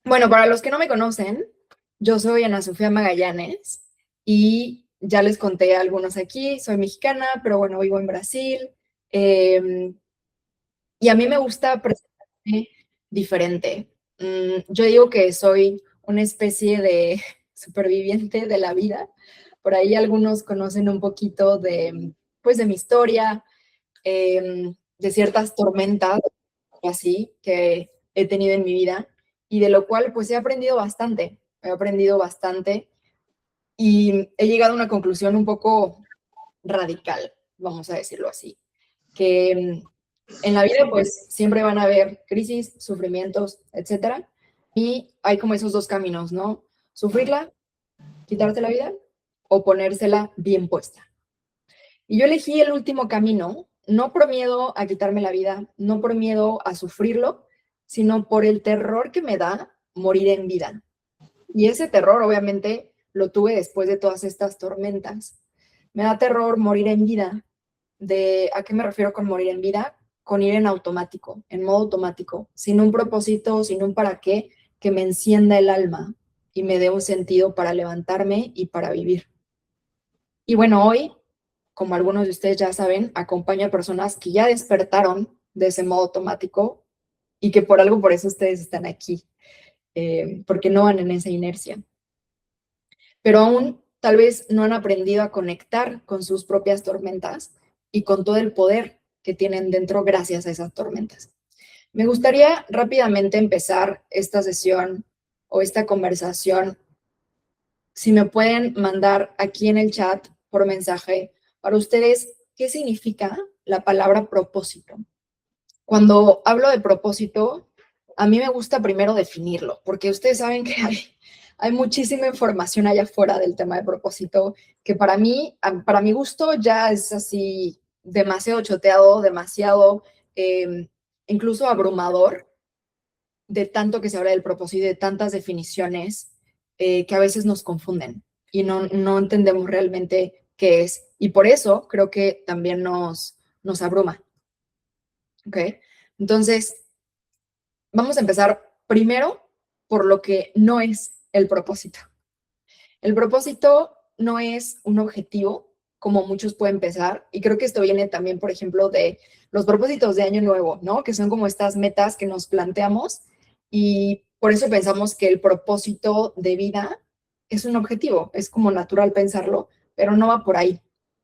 Bueno, para los que no me conocen, yo soy Ana Sofía Magallanes y ya les conté a algunos aquí, soy mexicana, pero bueno, vivo en Brasil. eh, y a mí me gusta presentarme diferente. Yo digo que soy una especie de superviviente de la vida. Por ahí algunos conocen un poquito de, pues, de mi historia, de ciertas tormentas así que he tenido en mi vida y de lo cual pues he aprendido bastante y he llegado a una conclusión un poco radical, vamos a decirlo así, que en la vida pues siempre van a haber crisis, sufrimientos, etcétera, y hay como esos dos caminos, ¿no? Sufrirla, quitarte la vida o ponérsela bien puesta. Y yo elegí el último camino, no por miedo a quitarme la vida, no por miedo a sufrirlo, sino por el terror que me da morir en vida. Y ese terror, obviamente, lo tuve después de todas estas tormentas. Me da terror morir en vida. ¿A qué me refiero con morir en vida? Con ir en automático, en modo automático, sin un propósito, sin un para qué, que me encienda el alma y me dé un sentido para levantarme y para vivir. Y bueno, hoy, como algunos de ustedes ya saben, acompaño a personas que ya despertaron de ese modo automático y que por algo por eso ustedes están aquí, porque no van en esa inercia. Pero aún tal vez no han aprendido a conectar con sus propias tormentas y con todo el poder que tienen dentro gracias a esas tormentas. Me gustaría rápidamente empezar esta sesión o esta conversación. Si me pueden mandar aquí en el chat por mensaje, para ustedes, ¿qué significa la palabra propósito? Cuando hablo de propósito, a mí me gusta primero definirlo, porque ustedes saben que hay muchísima información allá afuera del tema de propósito, que para mi gusto, ya es así demasiado choteado, demasiado incluso abrumador de tanto que se habla del propósito y de tantas definiciones que a veces nos confunden y no entendemos realmente qué es. Y por eso creo que también nos abruma. ¿Ok? Entonces, vamos a empezar primero por lo que no es el propósito. El propósito no es un objetivo, como muchos pueden pensar, y creo que esto viene también, por ejemplo, de los propósitos de Año Nuevo, ¿no? Que son como estas metas que nos planteamos y por eso pensamos que el propósito de vida es un objetivo, es como natural pensarlo, pero no va por ahí.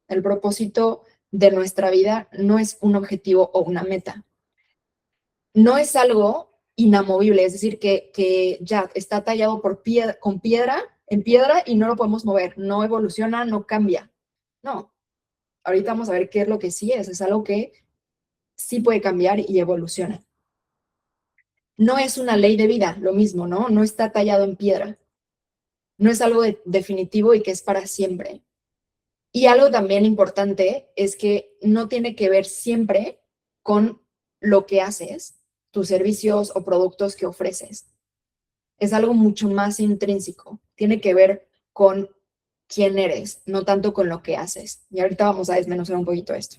El propósito de nuestra vida no es un objetivo o una meta. No es algo inamovible, es decir, que ya está tallado con piedra, en piedra y no lo podemos mover, no evoluciona, no cambia. No, ahorita vamos a ver qué es lo que sí es algo que sí puede cambiar y evoluciona. No es una ley de vida, lo mismo, ¿no? No está tallado en piedra. No es algo definitivo y que es para siempre. Y algo también importante es que no tiene que ver siempre con lo que haces, tus servicios o productos que ofreces. Es algo mucho más intrínseco. Tiene que ver con quién eres, no tanto con lo que haces. Y ahorita vamos a desmenuzar un poquito esto.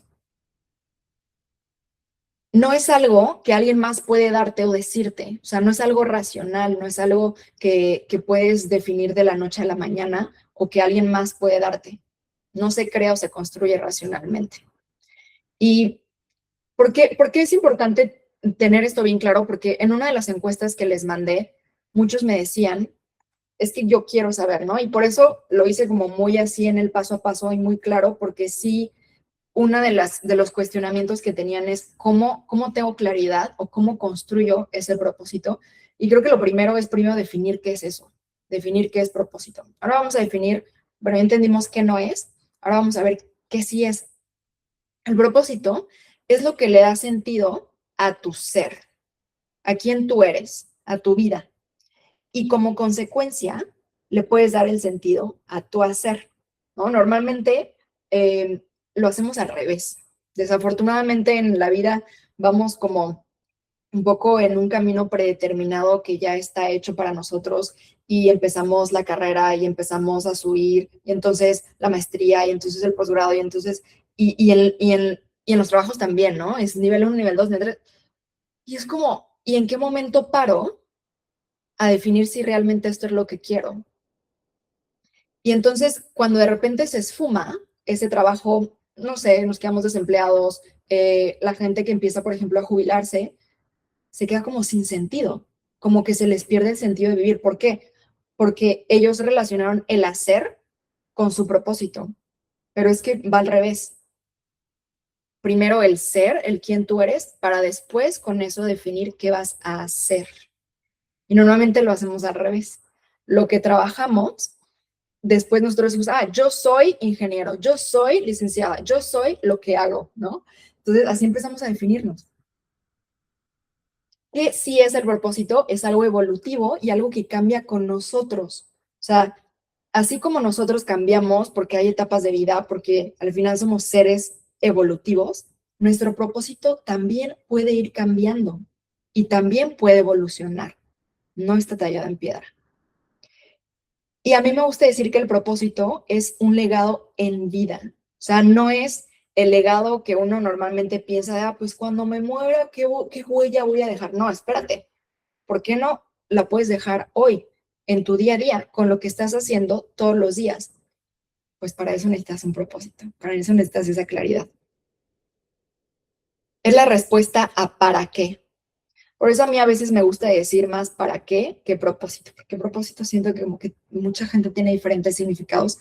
No es algo que alguien más puede darte o decirte, o sea, no es algo racional, no es algo que puedes definir de la noche a la mañana o que alguien más puede darte. No se crea o se construye racionalmente. ¿Y por qué es importante tener esto bien claro? Porque en una de las encuestas que les mandé, muchos me decían, es que yo quiero saber, ¿no? Y por eso lo hice como muy así en el paso a paso y muy claro, porque sí, una de los cuestionamientos que tenían es cómo tengo claridad o cómo construyo ese propósito. Y creo que lo primero es primero definir qué es eso, definir qué es propósito. Ahora vamos a definir, bueno, ya entendimos qué no es, ahora vamos a ver qué sí es. El propósito es lo que le da sentido a tu ser, a quién tú eres, a tu vida. Y como consecuencia, le puedes dar el sentido a tu hacer, ¿no? Normalmente lo hacemos al revés. Desafortunadamente en la vida vamos como un poco en un camino predeterminado que ya está hecho para nosotros y empezamos la carrera y empezamos a subir y entonces la maestría y entonces el posgrado y entonces y en los trabajos también, ¿no? Es nivel 1, nivel 2, nivel 3. Y es como, ¿y en qué momento paro a definir si realmente esto es lo que quiero. Y entonces, cuando de repente se esfuma ese trabajo, no sé, nos quedamos desempleados, la gente que empieza, por ejemplo, a jubilarse, se queda como sin sentido, como que se les pierde el sentido de vivir. ¿Por qué? Porque ellos relacionaron el hacer con su propósito, pero es que va al revés. Primero el ser, el quién tú eres, para después con eso definir qué vas a hacer. Y normalmente lo hacemos al revés. Lo que trabajamos, después nosotros decimos, yo soy ingeniero, yo soy licenciada, yo soy lo que hago, ¿no? Entonces así empezamos a definirnos. Que sí es el propósito, es algo evolutivo y algo que cambia con nosotros. O sea, así como nosotros cambiamos porque hay etapas de vida, porque al final somos seres evolutivos, nuestro propósito también puede ir cambiando y también puede evolucionar. No está tallado en piedra. Y a mí me gusta decir que el propósito es un legado en vida. O sea, no es el legado que uno normalmente piensa de, pues cuando me muera, ¿qué huella voy a dejar? No, espérate. ¿Por qué no la puedes dejar hoy, en tu día a día, con lo que estás haciendo todos los días? Pues para eso necesitas un propósito, para eso necesitas esa claridad. Es la respuesta a para qué. Por eso a mí a veces me gusta decir más para qué que propósito, porque propósito siento que como que mucha gente tiene diferentes significados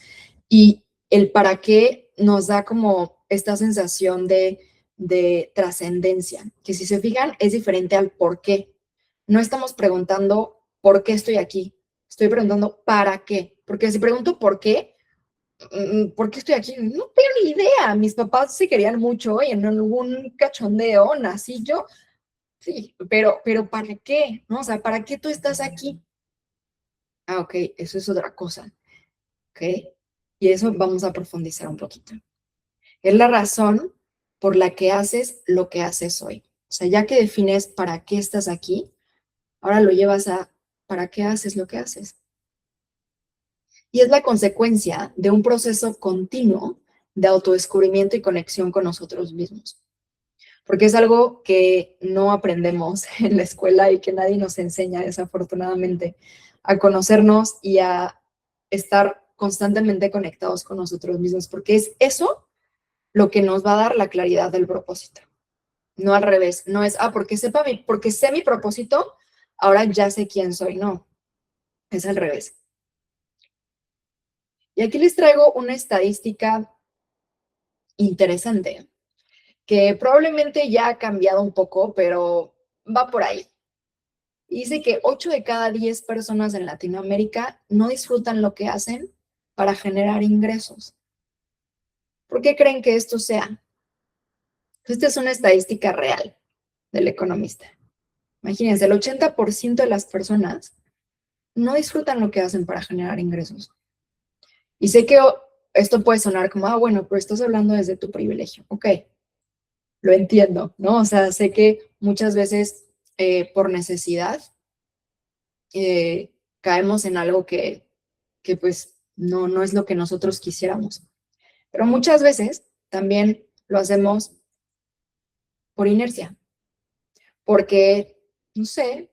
y el para qué nos da como esta sensación de trascendencia, que si se fijan es diferente al por qué. No estamos preguntando por qué estoy aquí, estoy preguntando para qué, porque si pregunto por qué estoy aquí, no tengo ni idea. Mis papás se querían mucho y en algún cachondeo nací yo. Sí, pero ¿para qué? ¿No? O sea, ¿para qué tú estás aquí? Ok, eso es otra cosa, ¿ok? Y eso vamos a profundizar un poquito. Es la razón por la que haces lo que haces hoy. O sea, ya que defines para qué estás aquí, ahora lo llevas a para qué haces lo que haces. Y es la consecuencia de un proceso continuo de autodescubrimiento y conexión con nosotros mismos. Porque es algo que no aprendemos en la escuela y que nadie nos enseña, desafortunadamente, a conocernos y a estar constantemente conectados con nosotros mismos, porque es eso lo que nos va a dar la claridad del propósito. No al revés, no es, porque sé mi propósito, ahora ya sé quién soy, no, es al revés. Y aquí les traigo una estadística interesante, que probablemente ya ha cambiado un poco, pero va por ahí. Dice que 8 de cada 10 personas en Latinoamérica no disfrutan lo que hacen para generar ingresos. ¿Por qué creen que esto sea? Esta es una estadística real del economista. Imagínense, el 80% de las personas no disfrutan lo que hacen para generar ingresos. Y sé que esto puede sonar como, bueno, pero estás hablando desde tu privilegio. Ok, lo entiendo, ¿no? O sea, sé que muchas veces por necesidad caemos en algo que pues no es lo que nosotros quisiéramos. Pero muchas veces también lo hacemos por inercia, porque, no sé,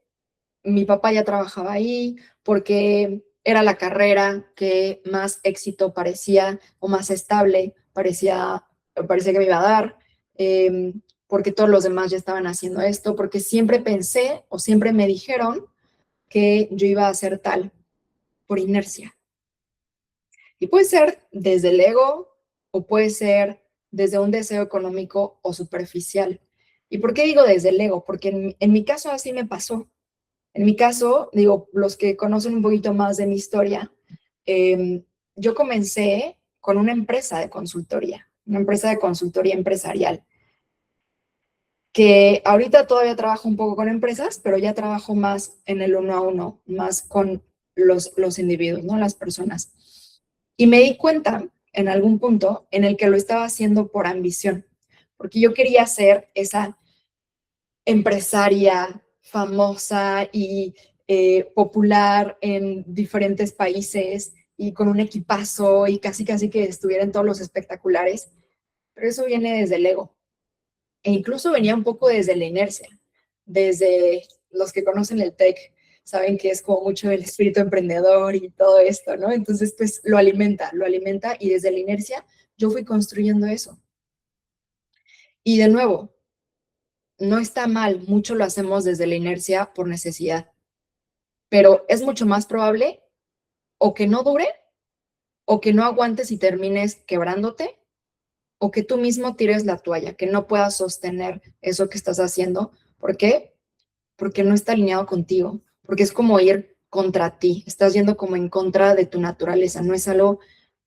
mi papá ya trabajaba ahí, porque era la carrera que más éxito parecía o más estable parecía que me iba a dar, porque todos los demás ya estaban haciendo esto, porque siempre pensé o siempre me dijeron que yo iba a hacer tal por inercia. Y puede ser desde el ego o puede ser desde un deseo económico o superficial. ¿Y por qué digo desde el ego? Porque en mi caso así me pasó. En mi caso, digo, los que conocen un poquito más de mi historia, yo comencé con una empresa de consultoría empresarial, que ahorita todavía trabajo un poco con empresas, pero ya trabajo más en el uno a uno, más con los individuos, ¿no? Las personas. Y me di cuenta en algún punto en el que lo estaba haciendo por ambición, porque yo quería ser esa empresaria famosa y popular en diferentes países y con un equipazo y casi casi que estuviera en todos los espectaculares, pero eso viene desde el ego e incluso venía un poco desde la inercia, desde los que conocen el TEC. saben que es como mucho el espíritu emprendedor y todo esto, ¿no? Entonces, pues lo alimenta y desde la inercia yo fui construyendo eso. Y de nuevo, no está mal, mucho lo hacemos desde la inercia por necesidad, pero es mucho más probable o que no dure, o que no aguantes y termines quebrándote, o que tú mismo tires la toalla, que no puedas sostener eso que estás haciendo. ¿Por qué? Porque no está alineado contigo, porque es como ir contra ti, estás yendo como en contra de tu naturaleza, no es algo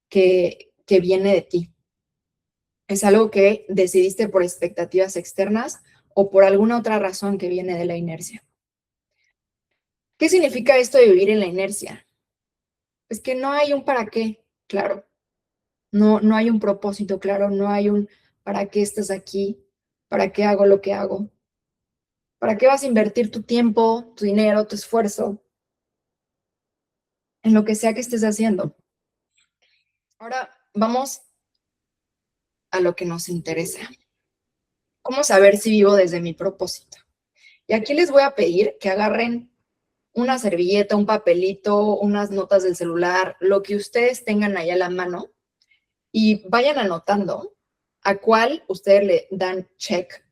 que viene de ti, es algo que decidiste por expectativas externas o por alguna otra razón que viene de la inercia. ¿Qué significa esto de vivir en la inercia? Es que no hay un para qué, claro. No hay un propósito claro, no hay un para qué estás aquí, para qué hago lo que hago, para qué vas a invertir tu tiempo, tu dinero, tu esfuerzo en lo que sea que estés haciendo. Ahora vamos a lo que nos interesa. ¿Cómo saber si vivo desde mi propósito? Y aquí les voy a pedir que agarren una servilleta, un papelito, unas notas del celular, lo que ustedes tengan ahí a la mano y vayan anotando a cuál ustedes le dan check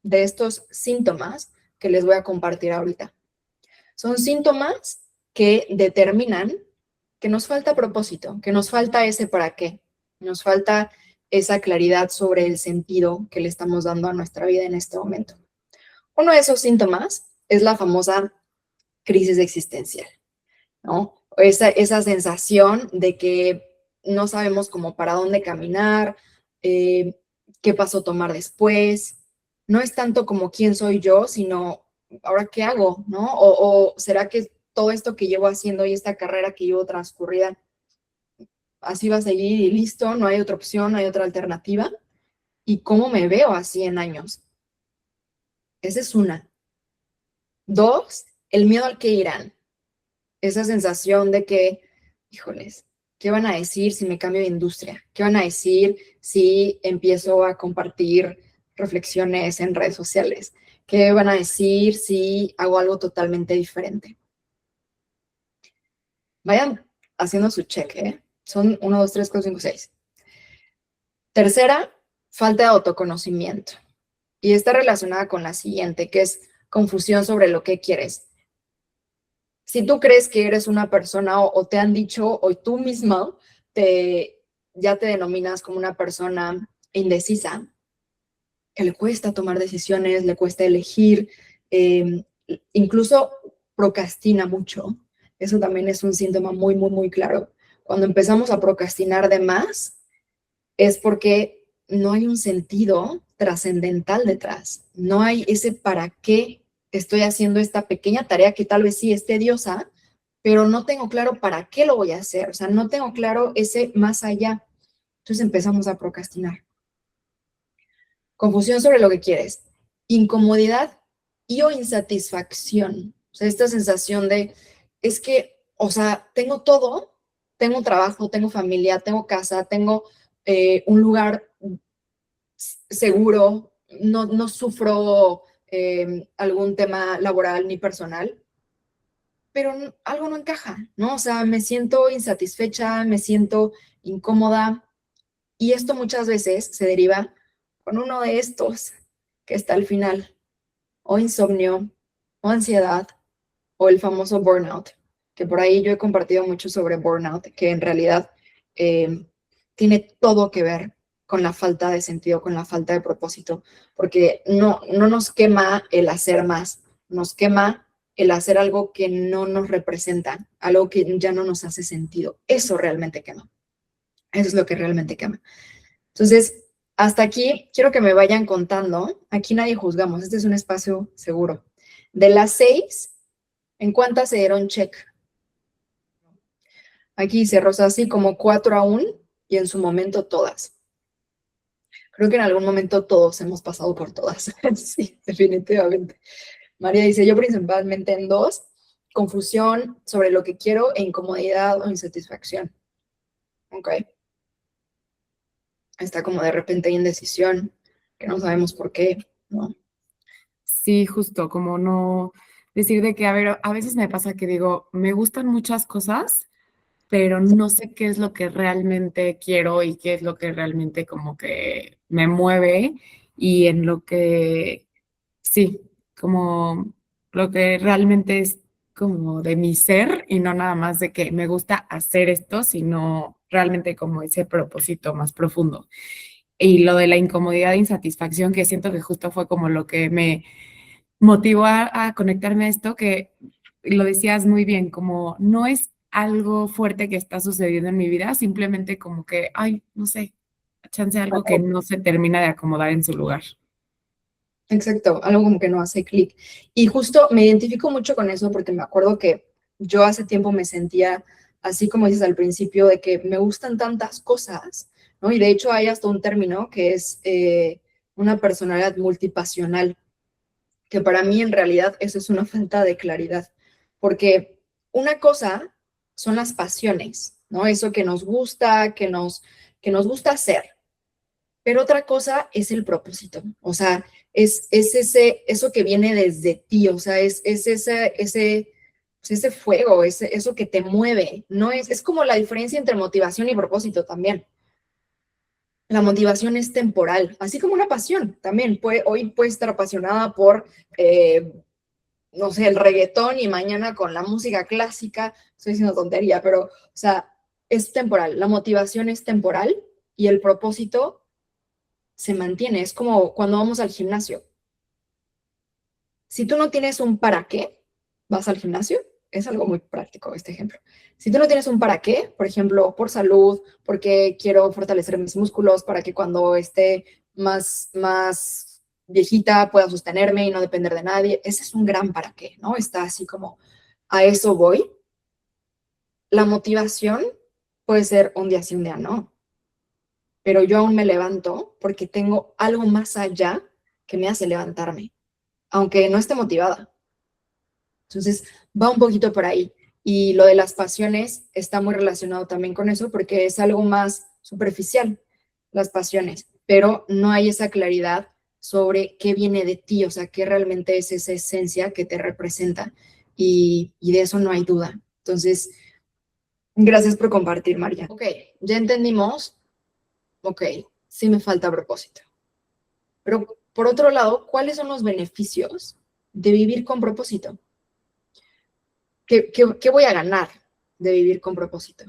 de estos síntomas que les voy a compartir ahorita. Son síntomas que determinan que nos falta propósito, que nos falta ese para qué, nos falta esa claridad sobre el sentido que le estamos dando a nuestra vida en este momento. Uno de esos síntomas es la famosa crisis existencial, ¿no? Esa sensación de que no sabemos cómo para dónde caminar, qué paso tomar después. No es tanto como quién soy yo, sino ahora qué hago, ¿no? O será que todo esto que llevo haciendo y esta carrera que llevo transcurrida, así va a seguir y listo, no hay otra opción, no hay otra alternativa. ¿Y cómo me veo a 100 años? Esa es una. Dos, el miedo al que irán. Esa sensación de que, híjoles, ¿qué van a decir si me cambio de industria? ¿Qué van a decir si empiezo a compartir reflexiones en redes sociales? ¿Qué van a decir si hago algo totalmente diferente? Vayan haciendo su check, ¿eh? Son 1, 2, 3, 4, 5, 6. Tercera, falta de autoconocimiento. Y está relacionada con la siguiente, que es confusión sobre lo que quieres. Si tú crees que eres una persona o te han dicho o tú misma ya te denominas como una persona indecisa, que le cuesta tomar decisiones, le cuesta elegir, incluso procrastina mucho. Eso también es un síntoma muy, muy, muy claro. Cuando empezamos a procrastinar de más, es porque no hay un sentido trascendental detrás. No hay ese para qué estoy haciendo esta pequeña tarea que tal vez sí es tediosa, pero no tengo claro para qué lo voy a hacer. O sea, no tengo claro ese más allá. Entonces empezamos a procrastinar. Confusión sobre lo que quieres. Incomodidad y o insatisfacción. O sea, esta sensación de, es que, o sea, tengo todo, tengo trabajo, tengo familia, tengo casa, tengo un lugar seguro, no sufro algún tema laboral ni personal, pero algo no encaja, ¿no? O sea, me siento insatisfecha, me siento incómoda y esto muchas veces se deriva con uno de estos que está al final, o insomnio, o ansiedad, o el famoso burnout, que por ahí yo he compartido mucho sobre burnout, que en realidad tiene todo que ver con la falta de sentido, con la falta de propósito, porque no nos quema el hacer más, nos quema el hacer algo que no nos representa, algo que ya no nos hace sentido. Eso realmente quema. Eso es lo que realmente quema. Entonces, hasta aquí quiero que me vayan contando. Aquí nadie juzgamos, este es un espacio seguro. De las 6, ¿en cuántas se dieron check? Aquí dice Rosa, así como 4 aún y en su momento todas. Creo que en algún momento todos hemos pasado por todas. Sí, definitivamente. María dice, yo principalmente en 2, confusión sobre lo que quiero e incomodidad o insatisfacción. Ok. Está como de repente indecisión, que no sabemos por qué, ¿no? Sí, justo, como no, decir de que, a ver, a veces me pasa que digo, me gustan muchas cosas, pero no sé qué es lo que realmente quiero y qué es lo que realmente como que me mueve y en lo que, sí, como lo que realmente es como de mi ser y no nada más de que me gusta hacer esto, sino realmente como ese propósito más profundo. Y lo de la incomodidad e insatisfacción, que siento que justo fue como lo que me motivó a conectarme a esto, que lo decías muy bien, como no es algo fuerte que está sucediendo en mi vida, simplemente como que, ay, no sé, chance algo que no se termina de acomodar en su lugar. Exacto, algo como que no hace clic. Y justo me identifico mucho con eso porque me acuerdo que yo hace tiempo me sentía así como dices al principio, de que me gustan tantas cosas, ¿no? Y de hecho hay hasta un término que es una personalidad multipasional, que para mí en realidad eso es una falta de claridad, porque una cosa son las pasiones, ¿no? Eso que nos gusta hacer, pero otra cosa es el propósito, o sea, es eso que viene desde ti, o sea, es pues ese fuego, eso que te mueve, no es como la diferencia entre motivación y propósito también. La motivación es temporal, así como una pasión también. Hoy puedes estar apasionada por, no sé, el reggaetón y mañana con la música clásica, estoy diciendo tontería, pero, o sea, es temporal. La motivación es temporal y el propósito se mantiene. Es como cuando vamos al gimnasio. Si tú no tienes un para qué, vas al gimnasio. Es algo muy práctico este ejemplo. Si tú no tienes un para qué, por ejemplo, por salud, porque quiero fortalecer mis músculos para que cuando esté más viejita pueda sostenerme y no depender de nadie, ese es un gran para qué, ¿no? Está así como, a eso voy. La motivación puede ser un día sí, un día no, pero yo aún me levanto porque tengo algo más allá que me hace levantarme, aunque no esté motivada. Entonces, va un poquito por ahí. Y lo de las pasiones está muy relacionado también con eso porque es algo más superficial, las pasiones, pero no hay esa claridad sobre qué viene de ti, o sea, qué realmente es esa esencia que te representa. Y de eso no hay duda. Entonces, gracias por compartir, María. Ok, ya entendimos, ok, sí me falta propósito. Pero por otro lado, ¿cuáles son los beneficios de vivir con propósito? ¿Qué voy a ganar de vivir con propósito?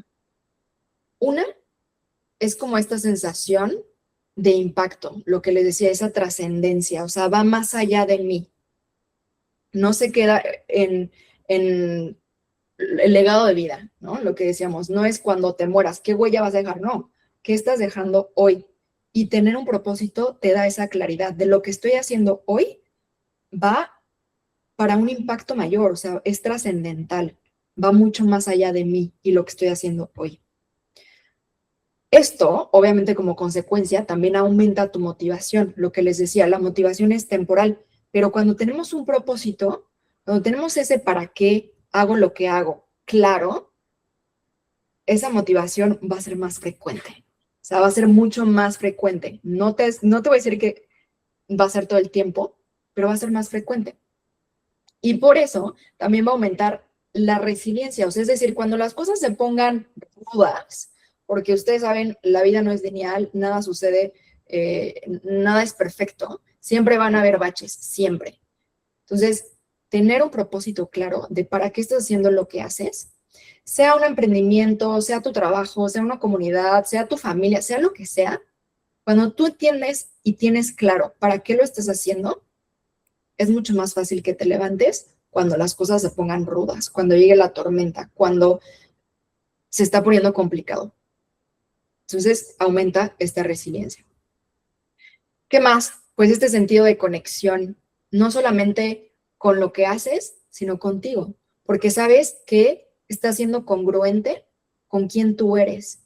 Una es como esta sensación de impacto, lo que les decía, esa trascendencia, o sea, va más allá de mí. No se queda en el legado de vida, ¿no? Lo que decíamos, no es cuando te mueras, ¿qué huella vas a dejar? No, ¿qué estás dejando hoy? Y tener un propósito te da esa claridad de lo que estoy haciendo hoy va para un impacto mayor, o sea, es trascendental, va mucho más allá de mí y lo que estoy haciendo hoy. Esto, obviamente, como consecuencia, también aumenta tu motivación. Lo que les decía, la motivación es temporal, pero cuando tenemos un propósito, cuando tenemos ese para qué hago lo que hago, claro, esa motivación va a ser más frecuente. O sea, va a ser mucho más frecuente. No te voy a decir que va a ser todo el tiempo, pero va a ser más frecuente. Y por eso también va a aumentar la resiliencia. O sea, es decir, cuando las cosas se pongan rudas, porque ustedes saben, la vida no es lineal, nada sucede, nada es perfecto, siempre van a haber baches, siempre. Entonces, tener un propósito claro de para qué estás haciendo lo que haces, sea un emprendimiento, sea tu trabajo, sea una comunidad, sea tu familia, sea lo que sea, cuando tú entiendes y tienes claro para qué lo estás haciendo, es mucho más fácil que te levantes cuando las cosas se pongan rudas, cuando llegue la tormenta, cuando se está poniendo complicado. Entonces, aumenta esta resiliencia. ¿Qué más? Pues este sentido de conexión, no solamente con lo que haces, sino contigo, porque sabes que estás siendo congruente con quien tú eres.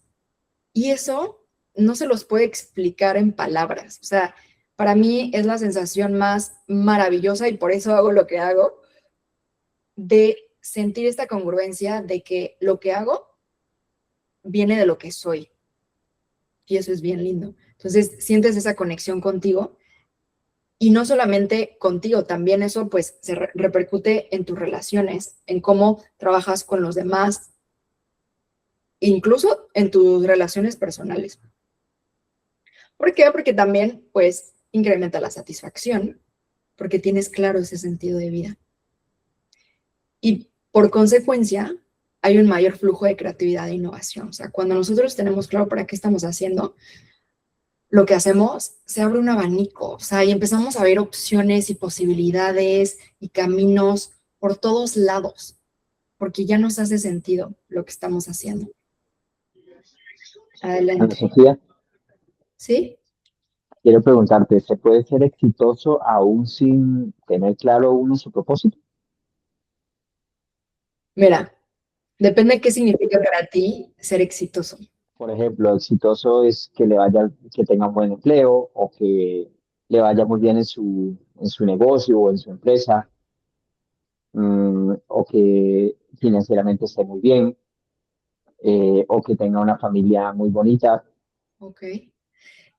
Y eso no se los puede explicar en palabras. O sea, para mí es la sensación más maravillosa y por eso hago lo que hago, de sentir esta congruencia de que lo que hago viene de lo que soy. Y eso es bien lindo. Entonces, sientes esa conexión contigo Y no solamente contigo, también eso pues se repercute en tus relaciones, en cómo trabajas con los demás, incluso en tus relaciones personales. ¿Por qué? Porque también pues incrementa la satisfacción, porque tienes claro ese sentido de vida. Y por consecuencia, hay un mayor flujo de creatividad e innovación. O sea, cuando nosotros tenemos claro para qué estamos haciendo, lo que hacemos, se abre un abanico, o sea, y empezamos a ver opciones y posibilidades y caminos por todos lados, porque ya nos hace sentido lo que estamos haciendo. Ana Adelante. Sofía, ¿Sí? quiero preguntarte, ¿se puede ser exitoso aún sin tener claro uno su propósito? Mira, depende de qué significa para ti ser exitoso. Por ejemplo, exitoso es que le vaya, que tenga un buen empleo o que le vaya muy bien en su negocio o en su empresa, o que financieramente esté muy bien, o que tenga una familia muy bonita. Ok.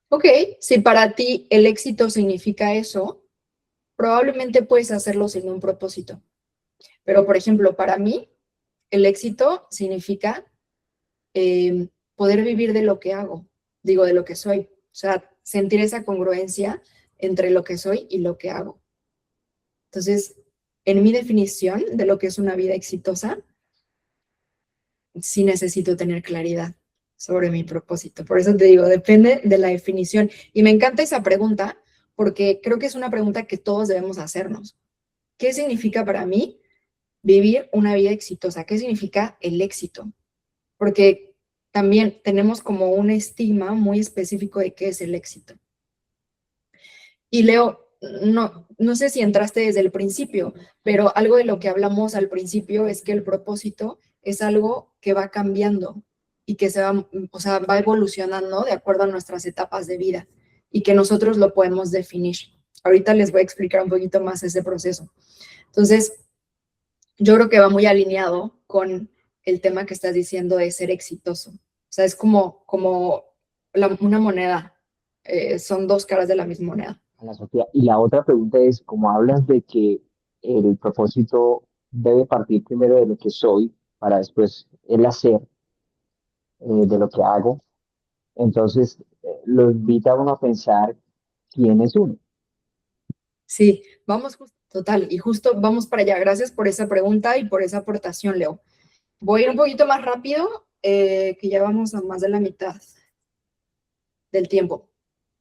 Ok, si para ti el éxito significa eso, probablemente puedes hacerlo sin un propósito. Pero, por ejemplo, para mí, el éxito significa poder vivir de lo que hago, digo, de lo que soy. O sea, sentir esa congruencia entre lo que soy y lo que hago. Entonces, en mi definición de lo que es una vida exitosa, sí necesito tener claridad sobre mi propósito. Por eso te digo, depende de la definición. Y me encanta esa pregunta porque creo que es una pregunta que todos debemos hacernos. ¿Qué significa para mí vivir una vida exitosa? ¿Qué significa el éxito? Porque también tenemos como un estigma muy específico de qué es el éxito. Y Leo, no sé si entraste desde el principio, pero algo de lo que hablamos al principio es que el propósito es algo que va cambiando y que o sea, va evolucionando de acuerdo a nuestras etapas de vida y que nosotros lo podemos definir. Ahorita les voy a explicar un poquito más ese proceso. Entonces, yo creo que va muy alineado con el tema que estás diciendo de ser exitoso. O sea, es como una moneda, son dos caras de la misma moneda. Ana Sofía. Y la otra pregunta es, como hablas de que el propósito debe partir primero de lo que soy para después el hacer de lo que hago, entonces lo invita a uno a pensar quién es uno. Sí, vamos total, y justo vamos para allá. Gracias por esa pregunta y por esa aportación, Leo. Voy a ir un poquito más rápido, que ya vamos a más de la mitad del tiempo.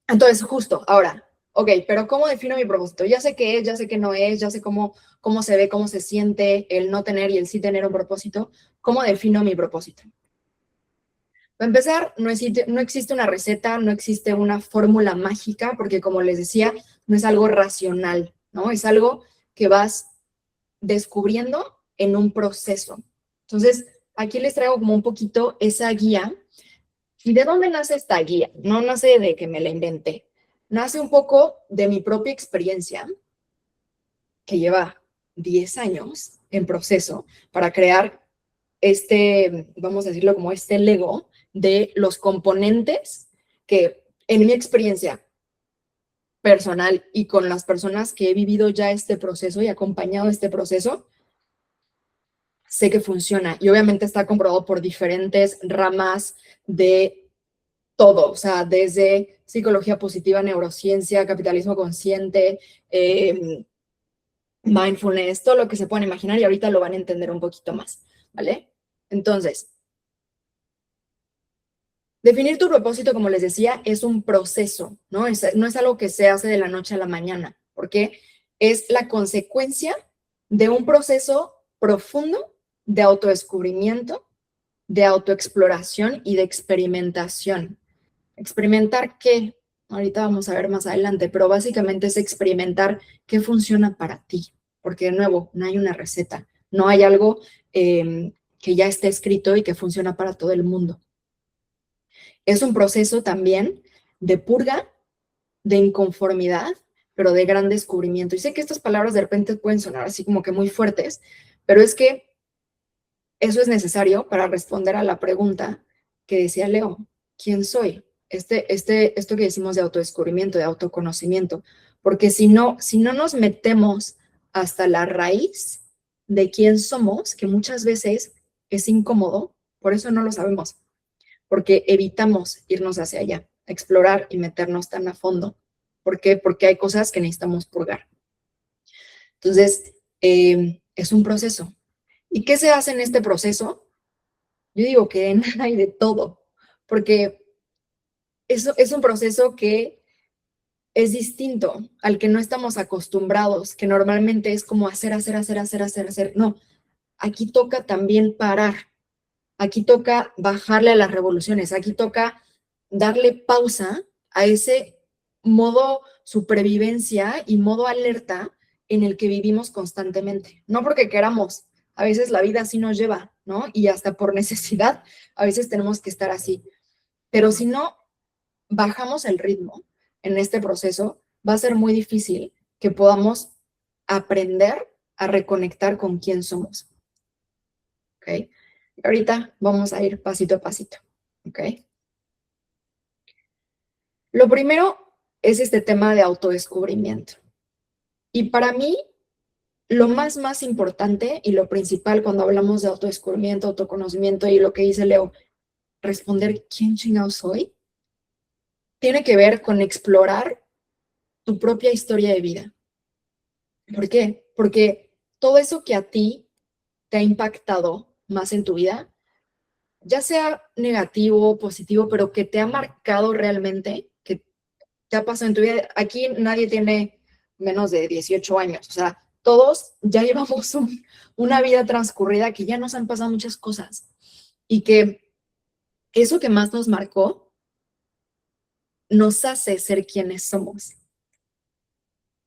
Entonces, justo, ahora, ok, pero ¿cómo defino mi propósito? Ya sé qué es, ya sé qué no es, ya sé cómo se ve, cómo se siente el no tener y el sí tener un propósito. ¿Cómo defino mi propósito? Para empezar, no existe una receta, no existe una fórmula mágica, porque como les decía, no es algo racional, ¿no? Es algo que vas descubriendo en un proceso. Entonces, aquí les traigo como un poquito esa guía. ¿Y de dónde nace esta guía? No nace de que me la inventé. Nace un poco de mi propia experiencia, que lleva 10 años en proceso para crear vamos a decirlo como este Lego de los componentes que en mi experiencia personal y con las personas que he vivido ya este proceso y acompañado este proceso, sé que funciona. Y obviamente está comprobado por diferentes ramas de todo, o sea, desde psicología positiva, neurociencia, capitalismo consciente, mindfulness, todo lo que se puedan imaginar y ahorita lo van a entender un poquito más, ¿vale? Entonces, definir tu propósito, como les decía, es un proceso, ¿no? No es algo que se hace de la noche a la mañana, porque es la consecuencia de un proceso profundo de autodescubrimiento, de autoexploración y de experimentación. ¿Experimentar qué? Ahorita vamos a ver más adelante, pero básicamente es experimentar qué funciona para ti, porque de nuevo, no hay una receta, no hay algo que ya esté escrito y que funciona para todo el mundo. Es un proceso también de purga, de inconformidad, pero de gran descubrimiento. Y sé que estas palabras de repente pueden sonar así como que muy fuertes, pero es que eso es necesario para responder a la pregunta que decía Leo, ¿quién soy? Esto que decimos de autodescubrimiento, de autoconocimiento. porque si no nos metemos hasta la raíz de quién somos, que muchas veces es incómodo, por eso no lo sabemos, porque evitamos irnos hacia allá, explorar y meternos tan a fondo. ¿Por qué? Porque hay cosas que necesitamos purgar. Entonces, es un proceso. ¿Y qué se hace en este proceso? Yo digo que de nada hay de todo, porque eso es un proceso que es distinto al que no estamos acostumbrados, que normalmente es como hacer. No, aquí toca también parar, aquí toca bajarle a las revoluciones, aquí toca darle pausa a ese modo supervivencia y modo alerta en el que vivimos constantemente. No porque queramos, a veces la vida así nos lleva, ¿no? Y hasta por necesidad, a veces tenemos que estar así. Pero si no bajamos el ritmo en este proceso, va a ser muy difícil que podamos aprender a reconectar con quién somos. ¿Ok? Ahorita vamos a ir pasito a pasito. ¿Ok? Lo primero es este tema de autodescubrimiento. Y para mí, lo más importante y lo principal cuando hablamos de autodescubrimiento, autoconocimiento y lo que dice Leo, responder quién chingado soy, tiene que ver con explorar tu propia historia de vida. ¿Por qué? Porque todo eso que a ti te ha impactado más en tu vida, ya sea negativo o positivo, pero que te ha marcado realmente, que te ha pasado en tu vida, aquí nadie tiene menos de 18 años, o sea, todos ya llevamos una vida transcurrida que ya nos han pasado muchas cosas y que eso que más nos marcó nos hace ser quienes somos.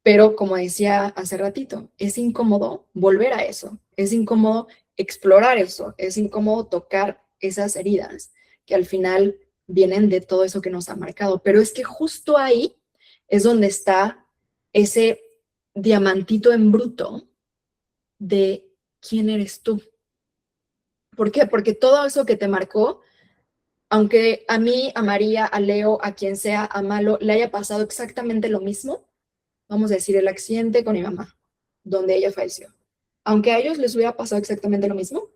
Pero como decía hace ratito, es incómodo volver a eso, es incómodo explorar eso, es incómodo tocar esas heridas que al final vienen de todo eso que nos ha marcado. Pero es que justo ahí es donde está ese diamantito en bruto de quién eres tú. ¿Por qué? Porque todo eso que te marcó, aunque a mí, a María, a Leo, a quien sea, a Malo, le haya pasado exactamente lo mismo, vamos a decir, el accidente con mi mamá, donde ella falleció. Aunque a ellos les hubiera pasado exactamente lo mismo,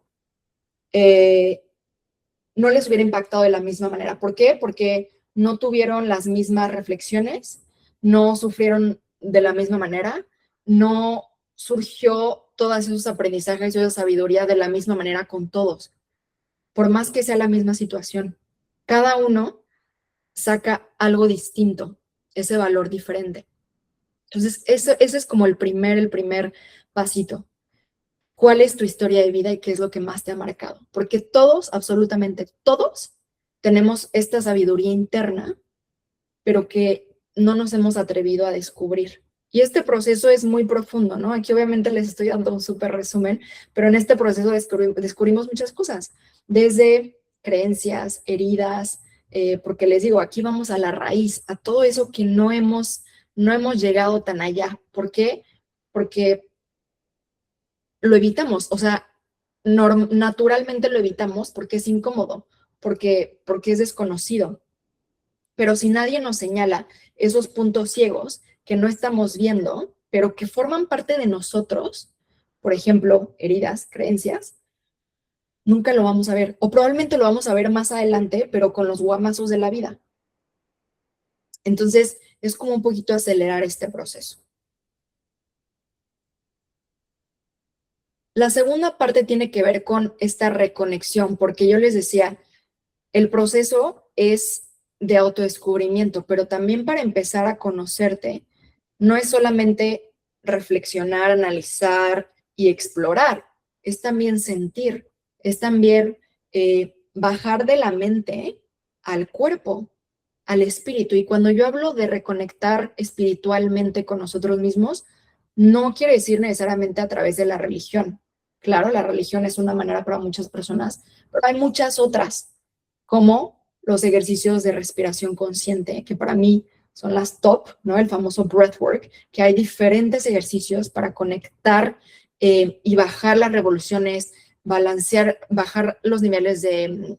no les hubiera impactado de la misma manera. ¿Por qué? Porque no tuvieron las mismas reflexiones, no sufrieron de la misma manera, no surgió todos esos aprendizajes y esa sabiduría de la misma manera con todos, por más que sea la misma situación. Cada uno saca algo distinto, ese valor diferente. Entonces, ese es como el primer pasito. ¿Cuál es tu historia de vida y qué es lo que más te ha marcado? Porque todos, absolutamente todos, tenemos esta sabiduría interna, pero que no nos hemos atrevido a descubrir. Y este proceso es muy profundo, ¿no? Aquí obviamente les estoy dando un súper resumen, pero en este proceso descubrimos muchas cosas, desde creencias, heridas, porque les digo, aquí vamos a la raíz, a todo eso que no hemos llegado tan allá. ¿Por qué? Porque lo evitamos, o sea, naturalmente lo evitamos porque es incómodo, porque es desconocido. Pero si nadie nos señala esos puntos ciegos que no estamos viendo, pero que forman parte de nosotros, por ejemplo, heridas, creencias, nunca lo vamos a ver. O probablemente lo vamos a ver más adelante, pero con los guamazos de la vida. Entonces, es como un poquito acelerar este proceso. La segunda parte tiene que ver con esta reconexión, porque yo les decía, el proceso es de autodescubrimiento, pero también para empezar a conocerte, no es solamente reflexionar, analizar y explorar, es también sentir, es también bajar de la mente al cuerpo, al espíritu. Y cuando yo hablo de reconectar espiritualmente con nosotros mismos, no quiere decir necesariamente a través de la religión. Claro, la religión es una manera para muchas personas, pero hay muchas otras, como los ejercicios de respiración consciente, que para mí son las top, ¿no? El famoso breathwork, que hay diferentes ejercicios para conectar y bajar las revoluciones, balancear, bajar los niveles de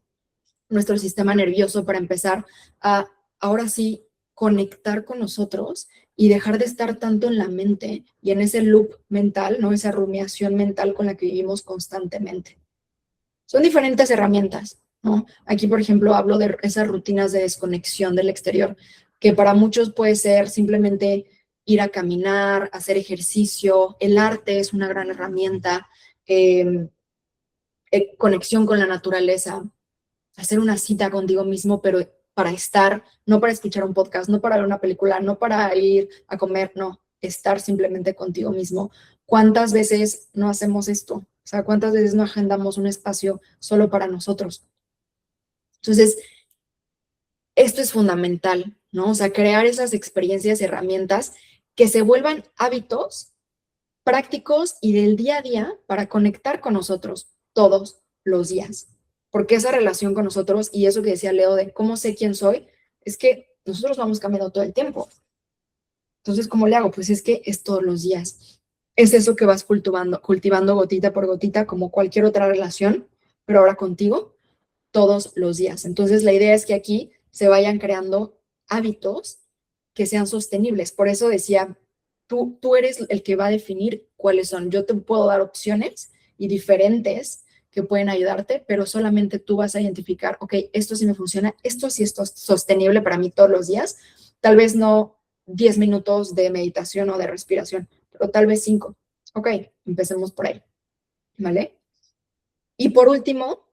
nuestro sistema nervioso para empezar a, ahora sí, conectar con nosotros y dejar de estar tanto en la mente y en ese loop mental, ¿no? Esa rumiación mental con la que vivimos constantemente. Son diferentes herramientas, ¿no? Aquí, por ejemplo, hablo de esas rutinas de desconexión del exterior, que para muchos puede ser simplemente ir a caminar, hacer ejercicio. El arte es una gran herramienta, conexión con la naturaleza, hacer una cita contigo mismo, pero para estar, no para escuchar un podcast, no para ver una película, no para ir a comer, no, estar simplemente contigo mismo. ¿Cuántas veces no hacemos esto? O sea, ¿cuántas veces no agendamos un espacio solo para nosotros? Entonces, esto es fundamental, ¿no? O sea, crear esas experiencias, herramientas que se vuelvan hábitos prácticos y del día a día para conectar con nosotros todos los días. Porque esa relación con nosotros y eso que decía Leo de cómo sé quién soy, es que nosotros vamos cambiando todo el tiempo. Entonces, ¿cómo le hago? Pues es que es todos los días. Es eso que vas cultivando gotita por gotita, como cualquier otra relación, pero ahora contigo, todos los días. Entonces, la idea es que aquí se vayan creando hábitos que sean sostenibles. Por eso decía, tú eres el que va a definir cuáles son. Yo te puedo dar opciones y diferentes que pueden ayudarte, pero solamente tú vas a identificar, ok, esto sí me funciona, esto sí es sostenible para mí todos los días. Tal vez no 10 minutos de meditación o de respiración, pero tal vez 5. Ok, empecemos por ahí, ¿vale? Y por último,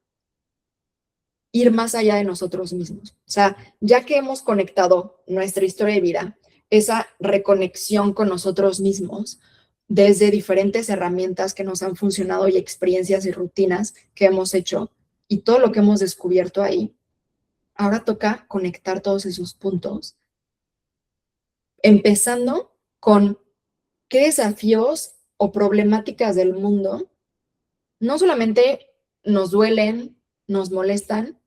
ir más allá de nosotros mismos. O sea, ya que hemos conectado nuestra historia de vida, esa reconexión con nosotros mismos, desde diferentes herramientas que nos han funcionado y experiencias y rutinas que hemos hecho y todo lo que hemos descubierto ahí, ahora toca conectar todos esos puntos, empezando con qué desafíos o problemáticas del mundo no solamente nos duelen, nos molestan,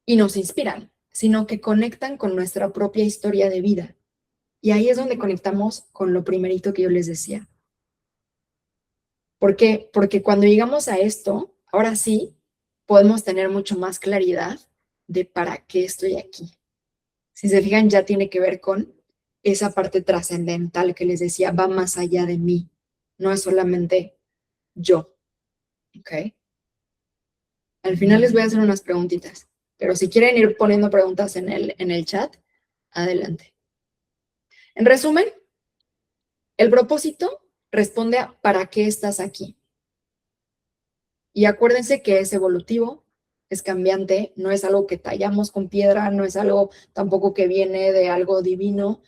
y nos inspiran, sino que conectan con nuestra propia historia de vida. Y ahí es donde conectamos con lo primerito que yo les decía. ¿Por qué? Porque cuando llegamos a esto, ahora sí podemos tener mucho más claridad de para qué estoy aquí. Si se fijan, ya tiene que ver con esa parte trascendental que les decía, va más allá de mí, no es solamente yo. ¿Ok? Al final les voy a hacer unas preguntitas, pero si quieren ir poniendo preguntas en el chat, adelante. En resumen, el propósito responde a ¿para qué estás aquí? Y acuérdense que es evolutivo, es cambiante, no es algo que tallamos con piedra, no es algo tampoco que viene de algo divino.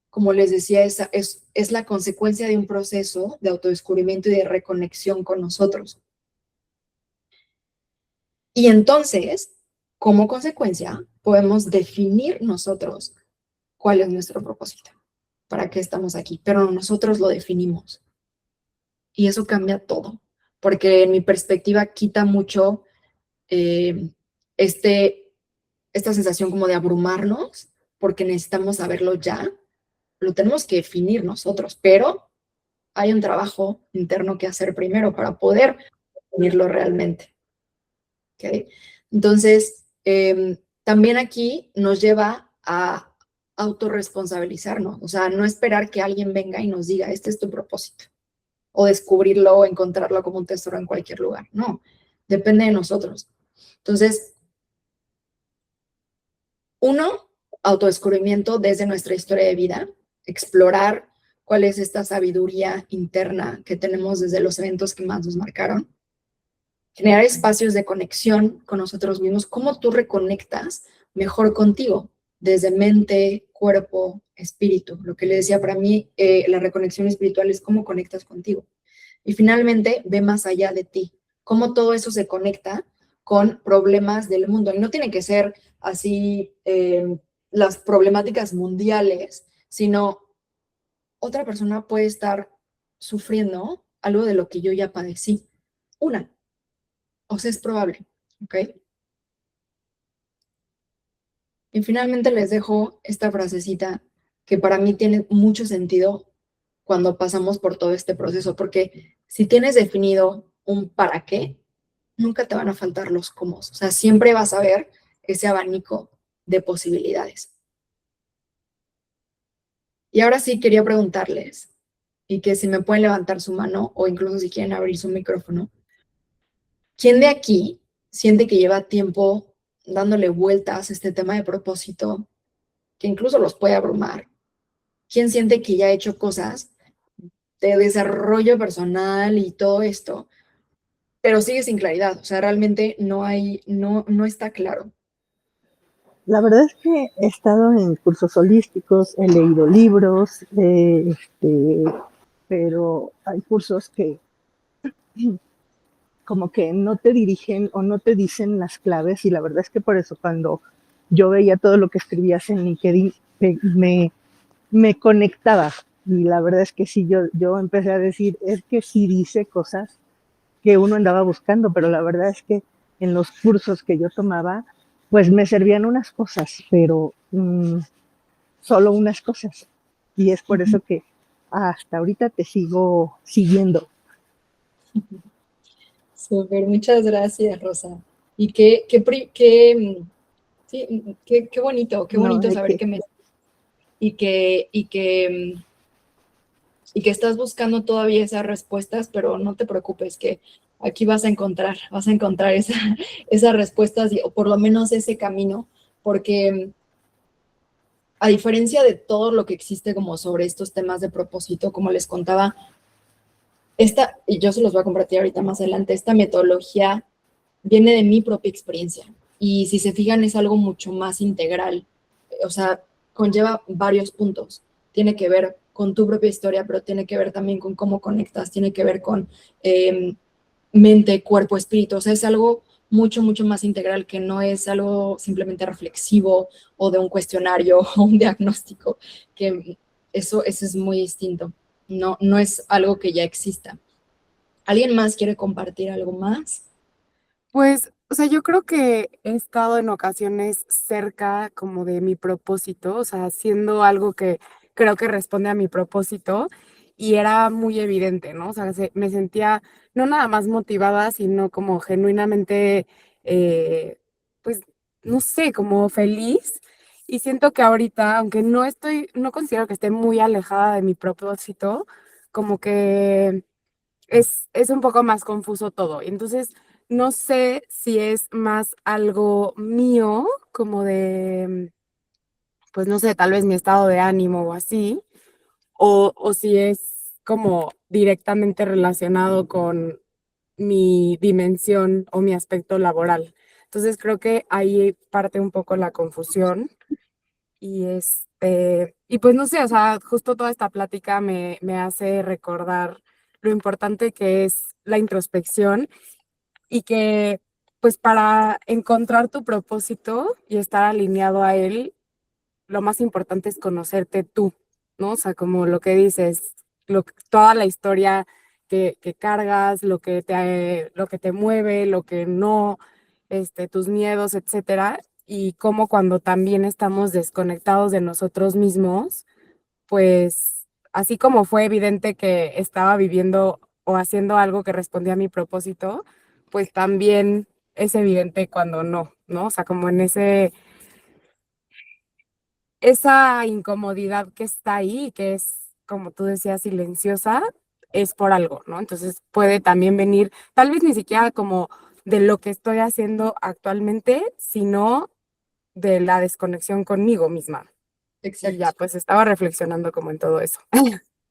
Como les decía, es la consecuencia de un proceso de autodescubrimiento y de reconexión con nosotros. Y entonces, como consecuencia, podemos definir nosotros cuál es nuestro propósito, para qué estamos aquí, pero nosotros lo definimos. Y eso cambia todo, porque en mi perspectiva quita mucho eh, esta sensación como de abrumarnos, porque necesitamos saberlo ya, lo tenemos que definir nosotros, pero hay un trabajo interno que hacer primero para poder definirlo realmente. ¿Okay? Entonces, también aquí nos lleva a autorresponsabilizarnos, o sea, no esperar que alguien venga y nos diga, este es tu propósito, o descubrirlo o encontrarlo como un tesoro en cualquier lugar. No, depende de nosotros. Entonces, uno, autodescubrimiento desde nuestra historia de vida, explorar cuál es esta sabiduría interna que tenemos desde los eventos que más nos marcaron, generar espacios de conexión con nosotros mismos, cómo tú reconectas mejor contigo, desde mente, cuerpo, espíritu. Lo que le decía para mí, la reconexión espiritual es cómo conectas contigo. Y finalmente, ve más allá de ti, cómo todo eso se conecta con problemas del mundo. Y no tiene que ser así las problemáticas mundiales, sino otra persona puede estar sufriendo algo de lo que yo ya padecí. Una, o sea, es probable, ¿ok? Y finalmente les dejo esta frasecita que para mí tiene mucho sentido cuando pasamos por todo este proceso, porque si tienes definido un para qué, nunca te van a faltar los cómo. O sea, siempre vas a ver ese abanico de posibilidades. Y ahora sí quería preguntarles, y que si me pueden levantar su mano o incluso si quieren abrir su micrófono, ¿quién de aquí siente que lleva tiempo dándole vueltas a este tema de propósito, que incluso los puede abrumar? ¿Quién siente que ya ha hecho cosas de desarrollo personal y todo esto, pero sigue sin claridad? O sea, realmente no está claro. La verdad es que he estado en cursos holísticos, he leído libros, pero hay cursos que como que no te dirigen o no te dicen las claves, y la verdad es que por eso cuando yo veía todo lo que escribías en LinkedIn me conectaba, y la verdad es que sí, yo empecé a decir, es que sí dice cosas que uno andaba buscando, pero la verdad es que en los cursos que yo tomaba, pues me servían unas cosas, pero solo unas cosas. Y es por eso que hasta ahorita te sigo siguiendo. Súper, muchas gracias, Rosa. Y sí, qué No, bonito de saber que que y que, y que, y que estás buscando todavía esas respuestas, pero no te preocupes, que aquí vas a encontrar esas respuestas, o por lo menos ese camino, porque a diferencia de todo lo que existe como sobre estos temas de propósito, como les contaba, y yo se los voy a compartir ahorita más adelante, esta metodología viene de mi propia experiencia. Y si se fijan, es algo mucho más integral. O sea, conlleva varios puntos. Tiene que ver con tu propia historia, pero tiene que ver también con cómo conectas, tiene que ver con mente, cuerpo, espíritu. O sea, es algo mucho, mucho más integral, que no es algo simplemente reflexivo o de un cuestionario o un diagnóstico, que eso es muy distinto. No es algo que ya exista. ¿Alguien más quiere compartir algo más? Pues, o sea, yo creo que he estado en ocasiones cerca como de mi propósito, o sea, haciendo algo que creo que responde a mi propósito y era muy evidente, ¿no? O sea, me sentía no nada más motivada, sino como genuinamente, pues, no sé, como feliz. Y siento que ahorita, aunque no considero que esté muy alejada de mi propósito, como que es un poco más confuso todo. Entonces, no sé si es más algo mío, como de, pues no sé, tal vez mi estado de ánimo o así, o si es como directamente relacionado con mi dimensión o mi aspecto laboral. Entonces, creo que ahí parte un poco la confusión. Y pues no sé, o sea, justo toda esta plática me hace recordar lo importante que es la introspección y que pues para encontrar tu propósito y estar alineado a él, lo más importante es conocerte tú, ¿no? O sea, como lo que dices, toda la historia que cargas, lo que te mueve, lo que no, tus miedos, etcétera, y cómo cuando también estamos desconectados de nosotros mismos, pues así como fue evidente que estaba viviendo o haciendo algo que respondía a mi propósito, pues también es evidente cuando no, ¿no? O sea, como en esa incomodidad que está ahí, que es, como tú decías, silenciosa, es por algo, ¿no? Entonces puede también venir, tal vez ni siquiera como de lo que estoy haciendo actualmente, sino de la desconexión conmigo misma. Y Exacto. ya, pues estaba reflexionando como en todo eso.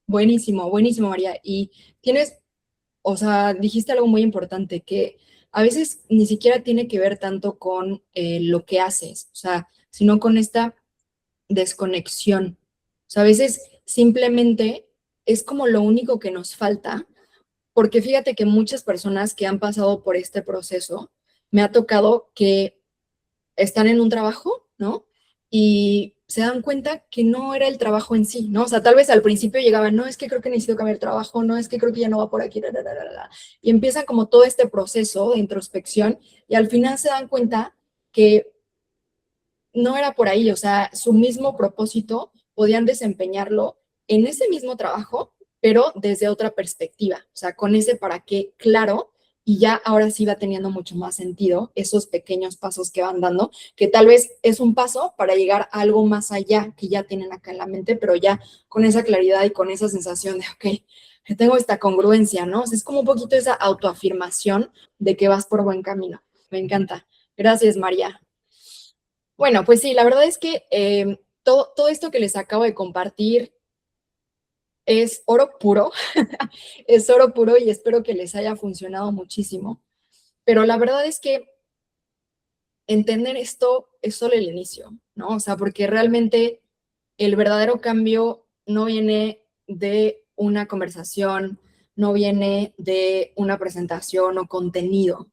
Buenísimo, buenísimo, María. Y o sea, dijiste algo muy importante, que a veces ni siquiera tiene que ver tanto con lo que haces, o sea, sino con esta desconexión. O sea, a veces simplemente es como lo único que nos falta, porque fíjate que muchas personas que han pasado por este proceso, me ha tocado que están en un trabajo, ¿no? Y se dan cuenta que no era el trabajo en sí, ¿no? O sea, tal vez al principio llegaban, no, es que creo que necesito cambiar de trabajo, no, es que creo que ya no va por aquí, y empiezan como todo este proceso de introspección y al final se dan cuenta que no era por ahí, o sea, su mismo propósito podían desempeñarlo en ese mismo trabajo, pero desde otra perspectiva, o sea, con ese para qué claro, y ya ahora sí va teniendo mucho más sentido esos pequeños pasos que van dando, que tal vez es un paso para llegar a algo más allá que ya tienen acá en la mente, pero ya con esa claridad y con esa sensación de, ok, tengo esta congruencia, ¿no? O sea, es como un poquito esa autoafirmación de que vas por buen camino. Me encanta. Gracias, María. Bueno, pues sí, la verdad es que todo esto que les acabo de compartir es oro puro, es oro puro y espero que les haya funcionado muchísimo. Pero la verdad es que entender esto es solo el inicio, ¿no? O sea, porque realmente el verdadero cambio no viene de una conversación, no viene de una presentación o contenido,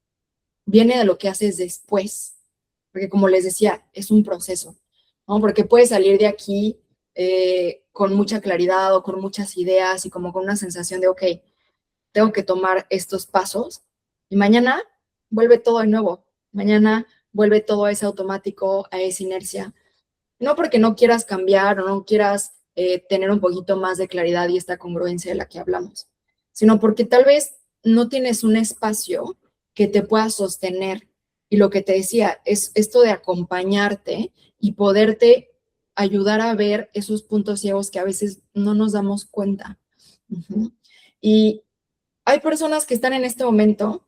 viene de lo que haces después. Porque como les decía, es un proceso, ¿no? Porque puedes salir de aquí con mucha claridad o con muchas ideas y como con una sensación de, ok, tengo que tomar estos pasos y mañana vuelve todo de nuevo. Mañana vuelve todo a ese automático, a esa inercia. No porque no quieras cambiar o no quieras tener un poquito más de claridad y esta congruencia de la que hablamos, sino porque tal vez no tienes un espacio que te pueda sostener. Y lo que te decía es esto de acompañarte y poderte ayudar a ver esos puntos ciegos que a veces no nos damos cuenta. Uh-huh. Y hay personas que están en este momento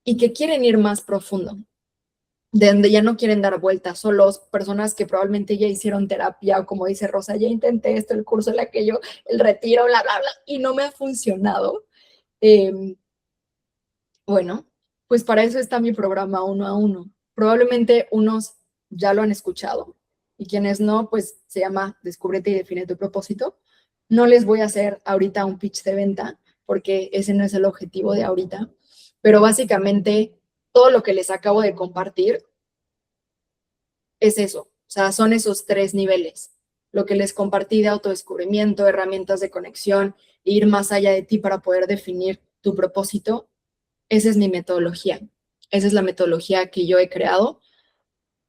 y que quieren ir más profundo, de donde ya no quieren dar vueltas, solos, personas que probablemente ya hicieron terapia o como dice Rosa, ya intenté esto, el curso, el aquello, el retiro, bla, bla, bla, y no me ha funcionado. Bueno, pues para eso está mi programa 1 a 1. Probablemente unos ya lo han escuchado y quienes no, pues se llama Descúbrete y define tu propósito. No les voy a hacer ahorita un pitch de venta porque ese no es el objetivo de ahorita, pero básicamente todo lo que les acabo de compartir es eso, o sea, son esos 3 niveles. Lo que les compartí de autodescubrimiento, herramientas de conexión, ir más allá de ti para poder definir tu propósito. Esa es mi metodología. Esa es la metodología que yo he creado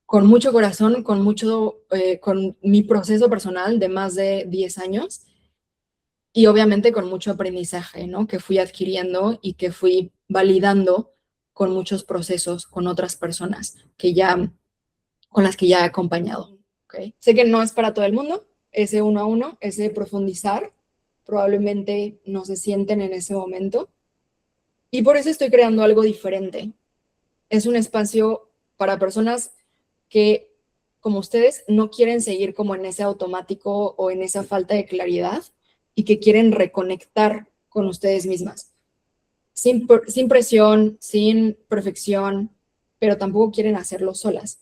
con mucho corazón, con mi proceso personal de más de 10 años y obviamente con mucho aprendizaje, ¿no? Que fui adquiriendo y que fui validando con muchos procesos con otras personas con las que ya he acompañado. ¿Okay? Sé que no es para todo el mundo, ese 1 a 1, ese profundizar, probablemente no se sienten en ese momento. Y por eso estoy creando algo diferente. Es un espacio para personas que, como ustedes, no quieren seguir como en ese automático o en esa falta de claridad y que quieren reconectar con ustedes mismas. Sin presión, sin perfección, pero tampoco quieren hacerlo solas.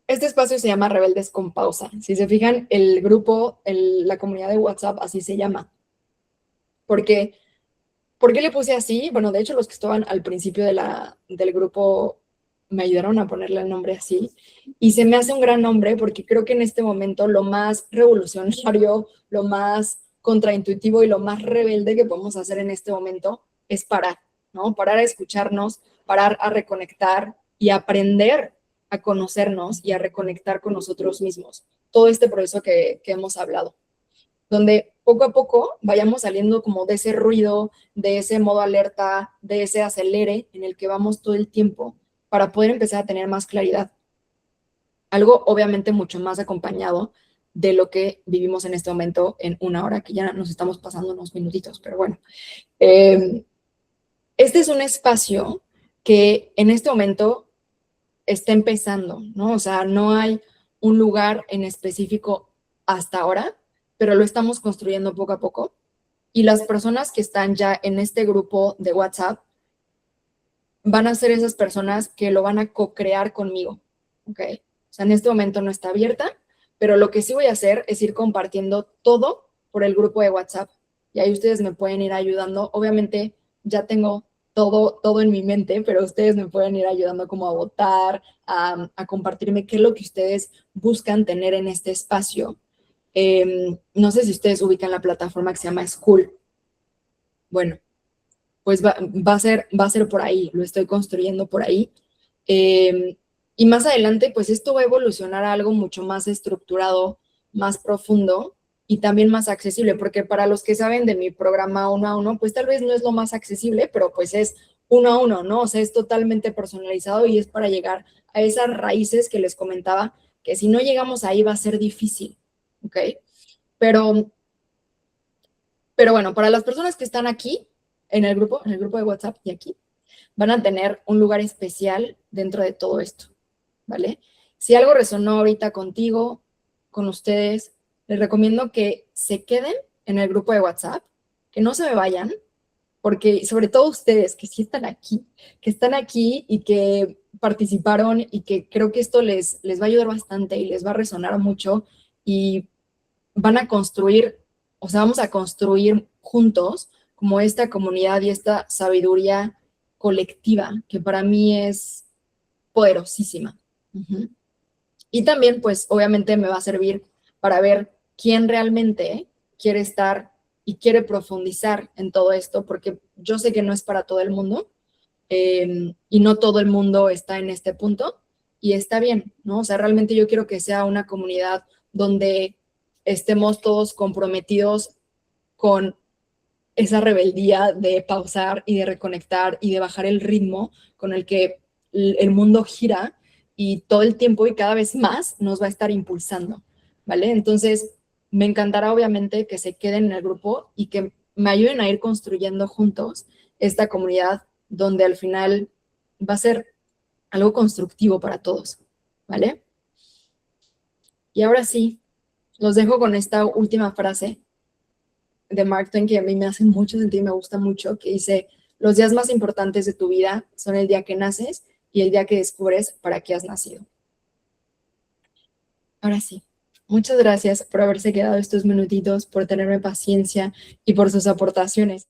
Este espacio se llama Rebeldes con Pausa. Si se fijan, el grupo, la comunidad de WhatsApp, así se llama. ¿Por qué le puse así? Bueno, de hecho, los que estaban al principio del grupo me ayudaron a ponerle el nombre así. Y se me hace un gran nombre porque creo que en este momento lo más revolucionario, lo más contraintuitivo y lo más rebelde que podemos hacer en este momento es parar, ¿no? Parar a escucharnos, parar a reconectar y aprender a conocernos y a reconectar con nosotros mismos. Todo este proceso que hemos hablado, donde poco a poco vayamos saliendo como de ese ruido, de ese modo alerta, de ese acelere en el que vamos todo el tiempo para poder empezar a tener más claridad. Algo obviamente mucho más acompañado de lo que vivimos en este momento en 1 hora, que ya nos estamos pasando unos minutitos, pero bueno. Este es un espacio que en este momento está empezando, ¿no? O sea, no hay un lugar en específico hasta ahora, pero lo estamos construyendo poco a poco. Y las personas que están ya en este grupo de WhatsApp van a ser esas personas que lo van a co-crear conmigo, ¿ok? O sea, en este momento no está abierta, pero lo que sí voy a hacer es ir compartiendo todo por el grupo de WhatsApp. Y ahí ustedes me pueden ir ayudando. Obviamente ya tengo todo en mi mente, pero ustedes me pueden ir ayudando como a votar, a compartirme qué es lo que ustedes buscan tener en este espacio. No sé si ustedes ubican la plataforma que se llama School. Bueno, pues va a ser por ahí, lo estoy construyendo por ahí. Y más adelante, pues esto va a evolucionar a algo mucho más estructurado, más profundo, y también más accesible, porque para los que saben de mi programa 1 a 1, pues tal vez no es lo más accesible, pero pues es 1 a 1, ¿no? O sea, es totalmente personalizado y es para llegar a esas raíces que les comentaba, que si no llegamos ahí va a ser difícil, ¿ok? Pero bueno, para las personas que están aquí en el grupo de WhatsApp y aquí, van a tener un lugar especial dentro de todo esto, ¿vale? Si algo resonó ahorita contigo, con ustedes, les recomiendo que se queden en el grupo de WhatsApp, que no se me vayan, porque sobre todo ustedes que sí están aquí y que participaron y que creo que esto les va a ayudar bastante y les va a resonar mucho y van a construir, o sea, vamos a construir juntos como esta comunidad y esta sabiduría colectiva que para mí es poderosísima. Uh-huh. Y también, pues, obviamente me va a servir para ver quién realmente quiere estar y quiere profundizar en todo esto, porque yo sé que no es para todo el mundo y no todo el mundo está en este punto y está bien, ¿no? O sea, realmente yo quiero que sea una comunidad donde estemos todos comprometidos con esa rebeldía de pausar y de reconectar y de bajar el ritmo con el que el mundo gira y todo el tiempo y cada vez más nos va a estar impulsando, ¿vale? Entonces, me encantará obviamente que se queden en el grupo y que me ayuden a ir construyendo juntos esta comunidad donde al final va a ser algo constructivo para todos, ¿vale? Y ahora sí, los dejo con esta última frase de Mark Twain que a mí me hace mucho sentido y me gusta mucho, que dice, los días más importantes de tu vida son el día que naces y el día que descubres para qué has nacido. Ahora sí, muchas gracias por haberse quedado estos minutitos, por tenerme paciencia y por sus aportaciones.